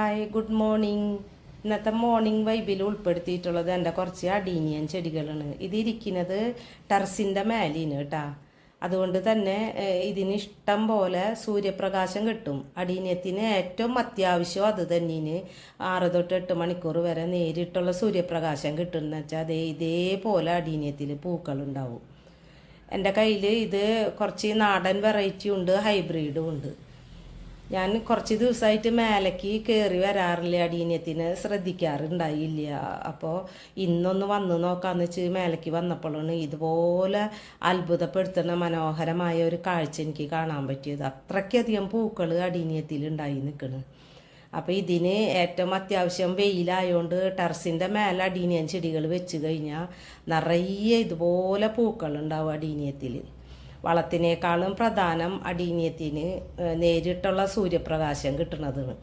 Hi good morning. ഇന്നത്തെ morning വൈബിൽ ഉൾപ്പെടുത്തിയിട്ടുള്ളത് എൻ്റെ കുറച്ച് അഡീനിയൻ ചെടികളാണ്. ഇതിരിക്കുന്നത് ടെറസിൻ്റെ മേലിന് കേട്ടോ. അതുകൊണ്ട് തന്നെ ഇതിന് ഇഷ്ടം പോലെ സൂര്യപ്രകാശം കിട്ടും. അഡീനിയത്തിന് ഏറ്റവും അത്യാവശ്യം അത് തന്നെയാണ്. 6 തൊട്ട് 8 മണിക്കൂർ വരെ നേരിട്ടുള്ള സൂര്യപ്രകാശം കിട്ടുമെന്ന് വെച്ചാൽ ഇതേപോലെ അഡീനിയത്തിൽ പൂക്കളുണ്ടാവും. എൻ്റെ കയ്യിൽ ഇത് കുറച്ച് നാടൻ വെറൈറ്റി ഉണ്ട്, ഹൈബ്രിഡും ഉണ്ട്. ഞാൻ കുറച്ച് ദിവസമായിട്ട് മേലേക്ക് കയറി വരാറില്ല, അടീനിയത്തിന് ശ്രദ്ധിക്കാറുണ്ടായില്ല. അപ്പോൾ ഇന്നൊന്ന് വന്ന് നോക്കാമെന്ന് വെച്ച് മേലേക്ക് വന്നപ്പോഴാണ് ഇതുപോലെ അത്ഭുതപ്പെടുത്തുന്ന മനോഹരമായ ഒരു കാഴ്ച എനിക്ക് കാണാൻ പറ്റിയത്. അത്രയ്ക്കധികം പൂക്കൾ അടീനിയത്തിൽ ഉണ്ടായി നിൽക്കുന്നു. അപ്പോൾ ഇതിന് ഏറ്റവും അത്യാവശ്യം വെയിലായതുകൊണ്ട് ടെറസിൻ്റെ മേലെ അടീനിയൻ ചെടികൾ വെച്ച് കഴിഞ്ഞാൽ നിറയെ ഇതുപോലെ പൂക്കളുണ്ടാവും അടീനിയത്തിൽ. വളത്തിനേക്കാളും പ്രധാനം അടീനിയത്തിന് നേരിട്ടുള്ള സൂര്യപ്രകാശം കിട്ടുന്നതാണ്.